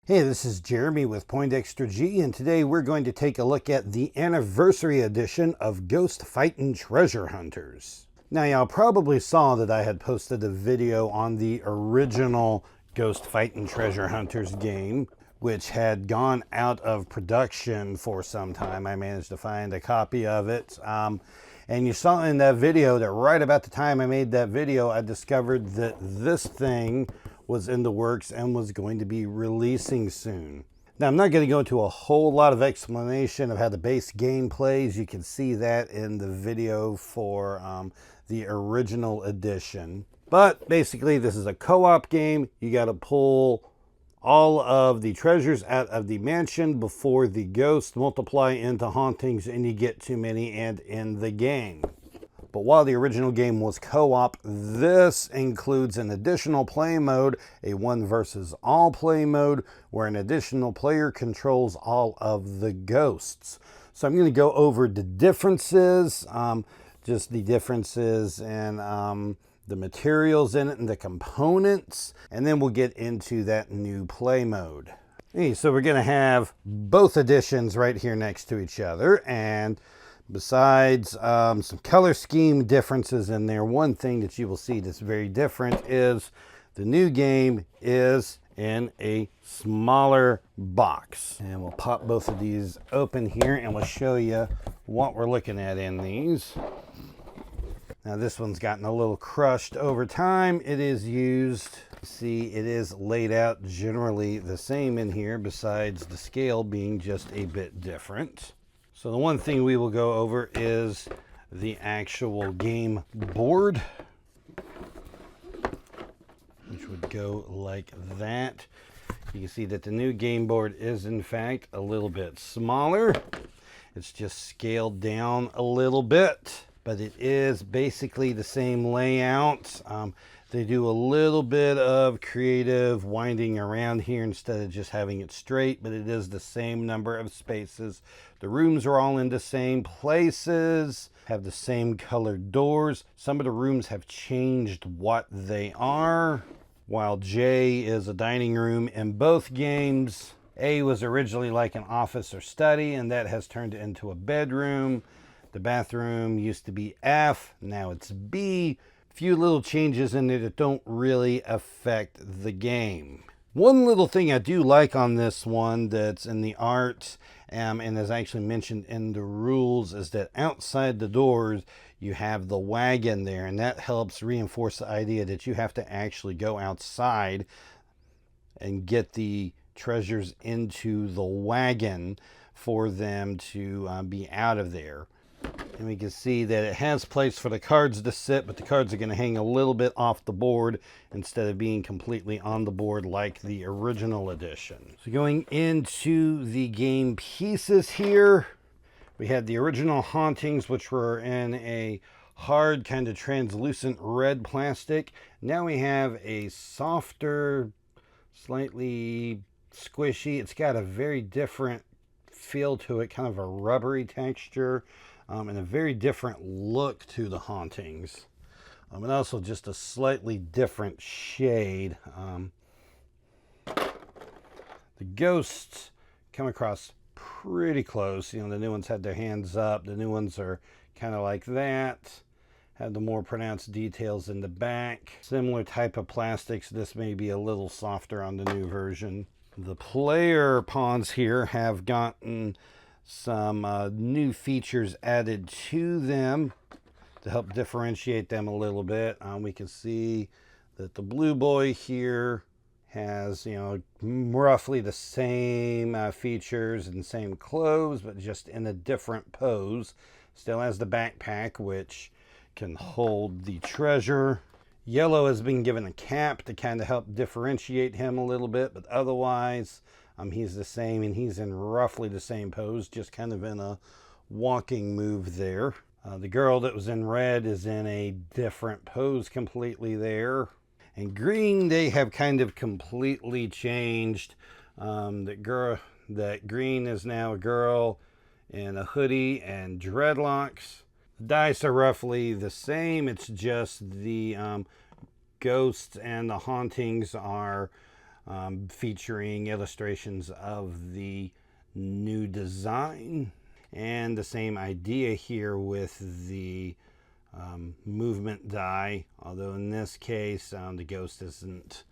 Hey, this is Jeremy with Poindexter G, and today we're going to take a look at the anniversary edition of Ghost Fightin' Treasure Hunters. Now, y'all probably saw that I had posted a video on the original Ghost Fightin' Treasure Hunters game, which had gone out of production for some time. I managed to find a copy of it. And you saw in that video that right about the time I made that video, I discovered that this thing was in the works and was going to be releasing soon. Now, I'm not going to go into a whole lot of explanation of how the base game plays. You can see that in the video for the original edition. But basically, this is a co-op game. You got to pull all of the treasures out of the mansion before the ghosts multiply into hauntings and you get too many and end the game. But while the original game was co-op, this includes an additional play mode, a one versus all play mode, where an additional player controls all of the ghosts. So I'm going to go over the differences, just the differences in the materials in it and the components, and then we'll get into that new play mode. Okay, so we're going to have both editions right here next to each other, and besides some color scheme differences in there, one thing that you will see that's very different is the new game is in a smaller box. And we'll pop both of these open here and we'll show you what we're looking at in these. Now this one's gotten a little crushed over time. It is used, see, it is laid out generally the same in here, besides the scale being just a bit different. So the one thing we will go over is the actual game board, which would go like that. You can see that the new game board is in fact a little bit smaller. It's just scaled down a little bit, but it is basically the same layout. They do a little bit of creative winding around here instead of just having it straight, but it is the same number of spaces. The rooms are all in the same places, have the same colored doors. Some of the rooms have changed what they are. While J is a dining room in both games, A was originally like an office or study, and that has turned into a bedroom. The bathroom used to be F, now it's B. Few little changes in there that don't really affect the game. One little thing I do like on this one that's in the art and is actually mentioned in the rules is that outside the doors you have the wagon there, and that helps reinforce the idea that you have to actually go outside and get the treasures into the wagon for them to be out of there. And we can see that it has place for the cards to sit, but the cards are going to hang a little bit off the board instead of being completely on the board like the original edition. So going into the game pieces here, we had the original hauntings, which were in a hard kind of translucent red plastic. Now we have a softer, slightly squishy, it's got a very different feel to it, kind of a rubbery texture. And a very different look to the hauntings, and also just a slightly different shade. The ghosts come across pretty close. You know, the new ones had their hands up. The new ones are kind of like that. Have the more pronounced details in the back. Similar type of plastics. This may be a little softer on the new version. The player pawns here have gotten some new features added to them to help differentiate them a little bit. We can see that the blue boy here has, you know, roughly the same features and same clothes, but just in a different pose. Still has the backpack, which can hold the treasure. Yellow has been given a cap to kind of help differentiate him a little bit, but otherwise he's the same, and he's in roughly the same pose, just kind of in a walking move there. The girl that was in red is in a different pose completely there. And green, they have kind of completely changed. That green is now a girl in a hoodie and dreadlocks. The dice are roughly the same. It's just the ghosts and the hauntings are featuring illustrations of the new design. And the same idea here with the movement die, although in this case the ghost isn't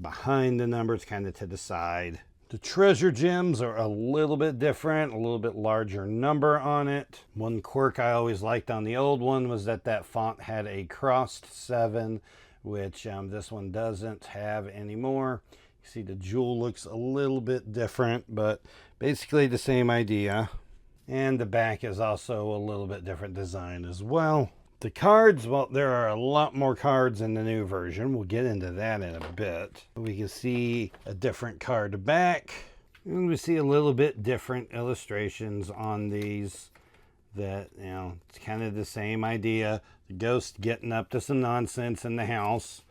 behind the number, it's kind of to the side. The treasure gems are a little bit different, a little bit larger number on it. One quirk I always liked on the old one was that font had a crossed 7, which this one doesn't have anymore. You see the jewel looks a little bit different, but basically the same idea. And the back is also a little bit different design as well. The cards, well, there are a lot more cards in the new version. We'll get into that in a bit. We can see a different card back. And we see a little bit different illustrations on these that, you know, it's kind of the same idea. The ghost getting up to some nonsense in the house.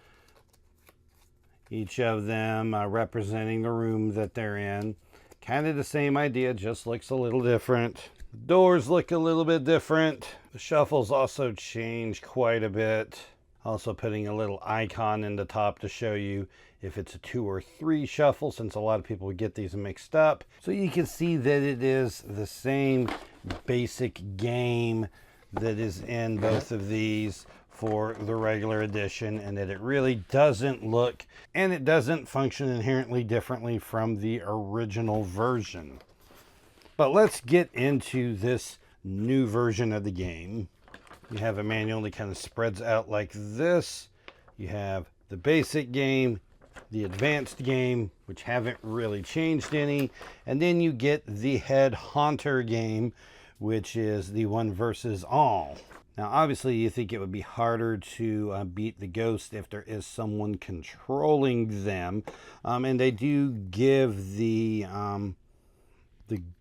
Each of them representing the room that they're in. Kind of the same idea, just looks a little different. Doors look a little bit different. The shuffles also change quite a bit. Also putting a little icon in the top to show you if it's a 2 or 3 shuffle, since a lot of people get these mixed up. So you can see that it is the same basic game that is in both of these for the regular edition, and that it really doesn't look and it doesn't function inherently differently from the original version. But let's get into this new version of the game. You have a manual that kind of spreads out like this. You have the basic game, the advanced game, which haven't really changed any, and then you get the head haunter game, which is the one versus all. Now, obviously, you think it would be harder to beat the ghost if there is someone controlling them, and they do give the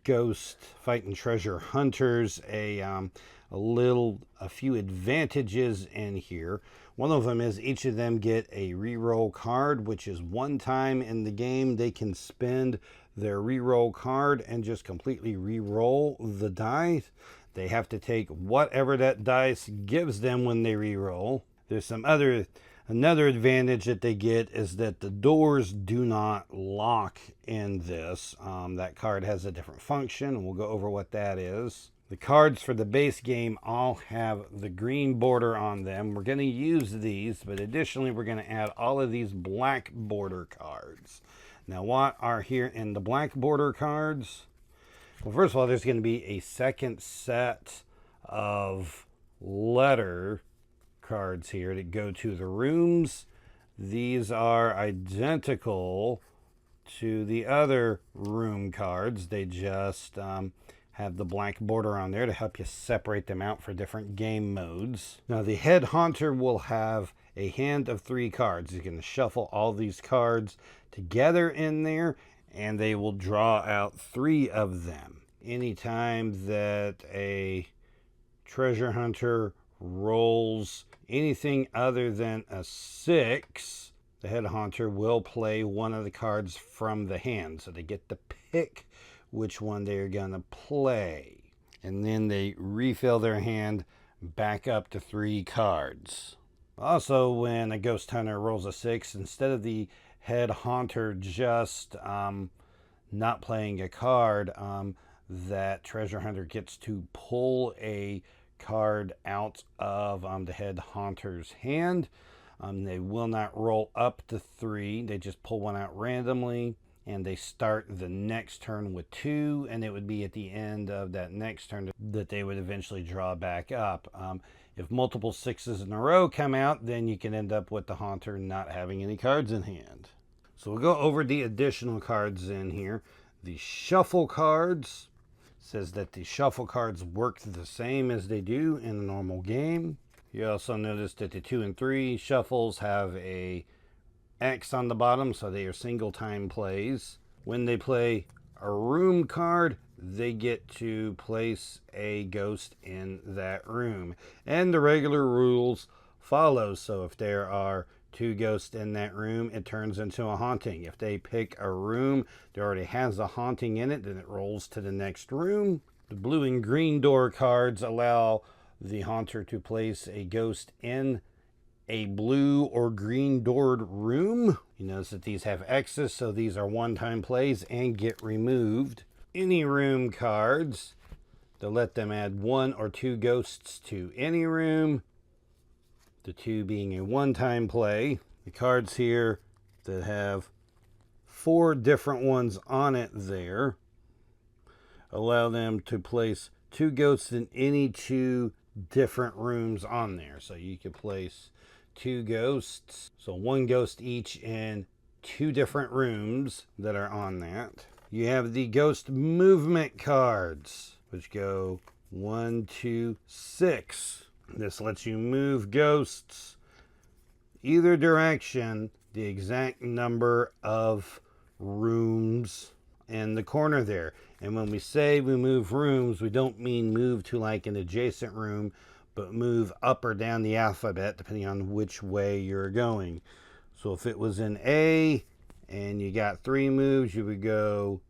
ghost Fightin treasure hunters a few advantages in here. One of them is each of them get a reroll card, which is one time in the game they can spend their reroll card and just completely reroll the dice. They have to take whatever that dice gives them when they reroll. There's another advantage that they get is that the doors do not lock in this. That card has a different function, and we'll go over what that is. The cards for the base game all have the green border on them. We're going to use these, but additionally we're going to add all of these black border cards. Now, what are here in the black border cards? Well, first of all, there's going to be a second set of letter cards here that go to the rooms. These are identical to the other room cards. They just have the black border on there to help you separate them out for different game modes. Now, the head haunter will have a hand of 3 cards. You can shuffle all these cards together in there, and they will draw out 3 of them. Anytime that a treasure hunter rolls anything other than a 6, the head haunter will play one of the cards from the hand. So they get to pick which one they're going to play. And then they refill their hand back up to 3 cards. Also, when a ghost hunter rolls a 6, instead of the head haunter just not playing a card, that treasure hunter gets to pull a card out of the head haunter's hand. They will not roll up to 3. They just pull one out randomly, and they start the next turn with 2, and it would be at the end of that next turn that they would eventually draw back up. If multiple 6s in a row come out, then you can end up with the haunter not having any cards in hand. So we'll go over the additional cards in here. The shuffle cards. Says that the shuffle cards work the same as they do in a normal game. You also notice that the 2 and 3 shuffles have a X on the bottom, so they are single time plays. When they play a room card, they get to place a ghost in that room. And the regular rules follow. So if there are 2 ghosts in that room, it turns into a haunting. If they pick a room that already has a haunting in it, then it rolls to the next room. The blue and green door cards allow the haunter to place a ghost in a blue or green doored room. You notice that these have X's, so these are one-time plays and get removed. Any room cards, they'll let them add 1 or 2 ghosts to any room, the 2 being a one-time play. The cards here that have 4 different ones on it there allow them to place 2 ghosts in any 2 different rooms on there. So you could place 2 ghosts, so 1 ghost each in 2 different rooms that are on that. You have the ghost movement cards, which go 1, 2, 6. This lets you move ghosts either direction the exact number of rooms in the corner there. And when we say we move rooms, we don't mean move to like an adjacent room, but move up or down the alphabet depending on which way you're going. So if it was in A and you got 3 moves, you would go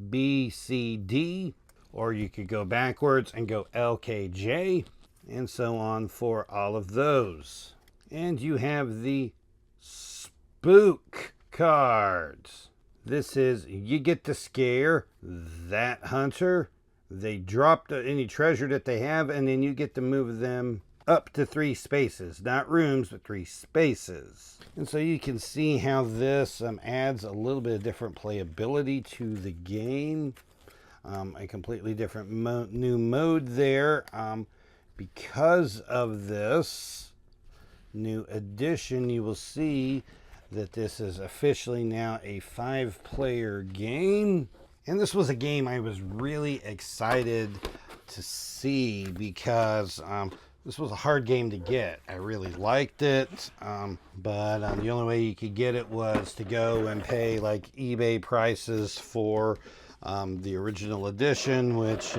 B, C, D, or you could go backwards and go L, K, J, and so on for all of those. And you have the spook cards. This is, you get to scare that hunter. They drop any treasure that they have, and then you get to move them up to 3 spaces. Not rooms, but 3 spaces. And so you can see how this adds a little bit of different playability to the game. A completely different new mode there. Because of this new addition, you will see that this is officially now a 5-player game. And this was a game I was really excited to see because this was a hard game to get. I really liked it, but the only way you could get it was to go and pay like eBay prices for the original edition, which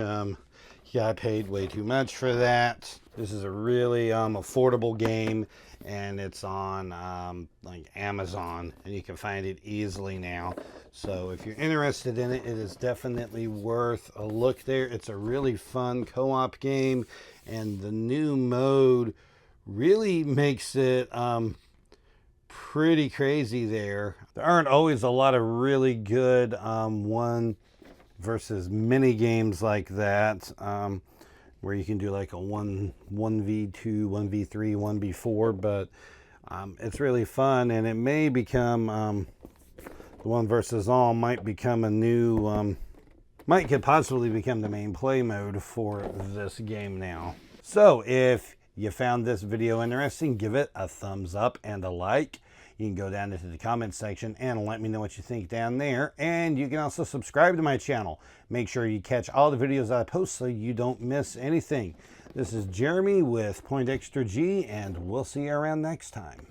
yeah, I paid way too much for that. This is a really affordable game, and it's on like Amazon, and you can find it easily now. So if you're interested in it, it is definitely worth a look there. It's a really fun co-op game, and the new mode really makes it pretty crazy there. There aren't always a lot of really good one versus mini games like that, where you can do like a 1v2, 1v3, 1v4, but it's really fun, and it may become the 1 versus all might become a new could possibly become the main play mode for this game now. So if you found this video interesting, give it a thumbs up and a like. You can go down into the comments section and let me know what you think down there. And you can also subscribe to my channel. Make sure you catch all the videos I post so you don't miss anything. This is Jeremy with Poindexter G, and we'll see you around next time.